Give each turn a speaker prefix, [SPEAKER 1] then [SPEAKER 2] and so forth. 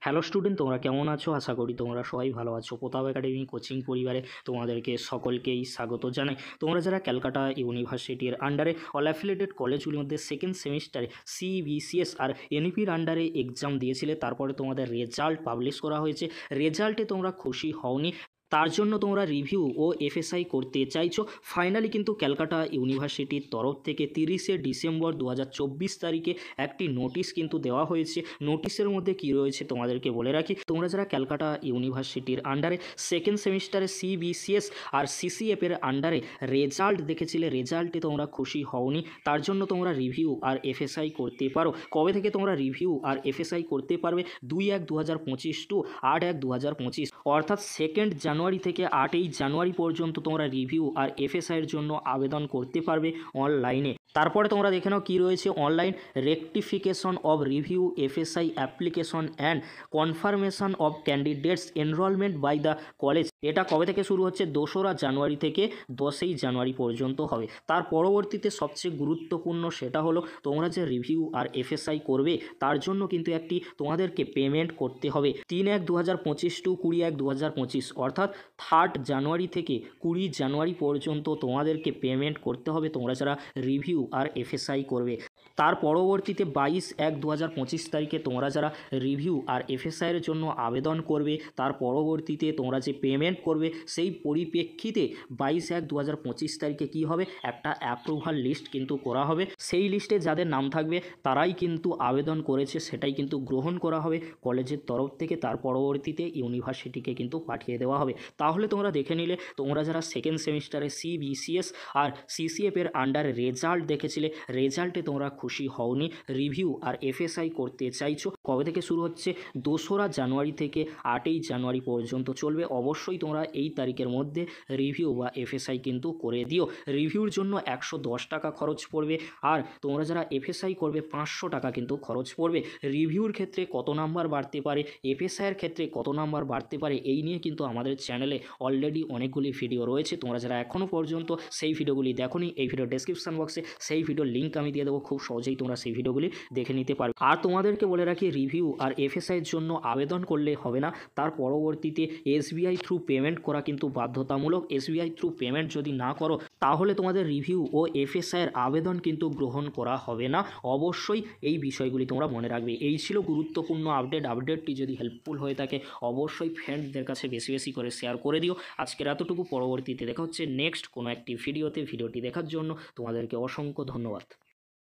[SPEAKER 1] Hello student, তোমরা কেমন আছো? আশা করি তোমরা সবাই ভালো আছো। প্রতাপ একাডেমি কোচিং পরিবারে তোমাদেরকে সকলকেই স্বাগত জানাই। তোমরা যারা ক্যালকাটা ইউনিভার্সিটির আন্ডারে অল অ্যাফিলিয়েটেড কলেজগুলির মধ্যে সেকেন্ড সেমিস্টারে সিবিসিএস আর এনইপির আন্ডারে এক্সাম দিয়েছিলে, তারপরে তোমাদের রেজাল্ট পাবলিশ করা হয়েছে। রেজাল্টে তোমরা খুশি হওনি, তার জন্য তোমরা রিভিউ ও এফএসআই করতে চাইছো। ফাইনালি কিন্তু ক্যালকাটা ইউনিভার্সিটির তরফ থেকে 30শে ডিসেম্বর 2024 তারিখে একটি নোটিশ কিন্তু দেওয়া হয়েছে। নোটিশের মধ্যে কি রয়েছে তোমাদেরকে বলে রাখি। তোমরা যারা ক্যালকাটা ইউনিভার্সিটির আন্ডারে সেকেন্ড সেমিস্টারে সিবিসিএস আর সিসিএফের আন্ডারে রেজাল্ট দেখেছিলে, রেজাল্টে তোমরা খুশি হওনি, তার জন্য তোমরা রিভিউ আর এফএসআই করতে পারো। কবে থেকে তোমরা রিভিউ আর এফএসআই করতে পারবে? 2/1/2025 টু 8/1/2025, অর্থাৎ 2 জানুয়ারি থেকে 8 জানুয়ারি পর্যন্ত তোমরা রিভিউ আর এফএসআইয়ের জন্য আবেদন করতে পারবে অনলাইনে। তারপরে তোমরা দেখে নাও কী রয়েছে। Online rectification of review FSI application and confirmation of candidates enrolment by the college. এটা কবে থেকে শুরু হচ্ছে? 2রা জানুয়ারি থেকে 10ই জানুয়ারি পর্যন্ত হবে। তার পরবর্তীতে সবচেয়ে গুরুত্বপূর্ণ সেটা হলো তোমরা যে রিভিউ আর এফএসআই করবে তার জন্য কিন্তু একটি তোমাদেরকে পেমেন্ট করতে হবে। 3/1/2025 টু 20/1/2025, অর্থাৎ 3 জানুয়ারি থেকে 20 জানুয়ারি পর্যন্ত তোমাদেরকে পেমেন্ট করতে হবে তোমরা যারা রিভিউ আর এফএসআই করবে। তার পরবর্তীতে 22/1/2025 তারিখে তোমরা যারা রিভিউ আর এফএসআইয়ের জন্য আবেদন করবে, তার পরবর্তীতে তোমরা যে পেমেন্ট করবে সেই পরিপ্রেক্ষিতে 22/1/2025 তারিখে কি হবে, একটা অ্যাপ্রুভাল লিস্ট কিন্তু করা হবে। সেই লিস্টে যাদের নাম থাকবে তারাই কিন্তু আবেদন করেছে, সেটাই কিন্তু গ্রহণ করা হবে কলেজের তরফ থেকে। তার পরবর্তীতে ইউনিভার্সিটিকে কিন্তু পাঠিয়ে দেওয়া হবে। তাহলে তোমরা দেখে নিলে তোমরা যারা সেকেন্ড সেমিস্টারে সিবিসিএস আর সিসিএফের আন্ডারে রেজাল্ট দেখেছিলে, রেজাল্টে তোমরা খুশি হওনি, রিভিউ আর এফএসআই করতে চাইছো। কবে থেকে শুরু হচ্ছে? 2রা জানুয়ারি থেকে 8ই জানুয়ারি পর্যন্ত চলবে। অবশ্যই তোমরা এই তারিখের মধ্যে রিভিউ বা এফএসআই কিন্তু করে দিও। রিভিউর জন্য 110 টাকা খরচ পড়বে, আর তোমরা যারা এফএসআই করবে 500 টাকা কিন্তু খরচ পড়বে। রিভিউর ক্ষেত্রে কত নাম্বার বাড়তে পারে, এফএসআইয়ের ক্ষেত্রে কত নাম্বার বাড়তে পারে, এই নিয়ে কিন্তু আমাদের চ্যানেলে অলরেডি অনেকগুলি ভিডিও রয়েছে। তোমরা যারা এখনও পর্যন্ত সেই ভিডিওগুলি দেখোনি, এই ভিডিও ডেসক্রিপশন বক্সে সেই ভিডিওর লিঙ্ক আমি দিয়ে দেবো, খুব সহজেই তোমরা সেই ভিডিওগুলি দেখে নিতে পারবে। আর তোমাদেরকে বলে রাখি, রিভিউ আর এফএসআইয়ের জন্য আবেদন করলে হবে না, তার পরবর্তীতে এসবিআই থ্রু পেমেন্ট করা কিন্তু বাধ্যতামূলক। এসবিআই থ্রু পেমেন্ট যদি না করো তাহলে তোমাদের রিভিউ ও এফএসআইয়ের আবেদন কিন্তু গ্রহণ করা হবে না। অবশ্যই এই বিষয়গুলি তোমরা মনে রাখবে। এই ছিল গুরুত্বপূর্ণ আপডেটটি যদি হেল্পফুল হয়ে থাকে অবশ্যই ফ্রেন্ডদের কাছে বেশি বেশি করে শেয়ার করে দিও। আজকের এতটুকু, পরবর্তীতে দেখা হচ্ছে নেক্সট কোনো একটি ভিডিওতে। ভিডিওটি দেখার জন্য তোমাদেরকে অসংখ্য ধন্যবাদ।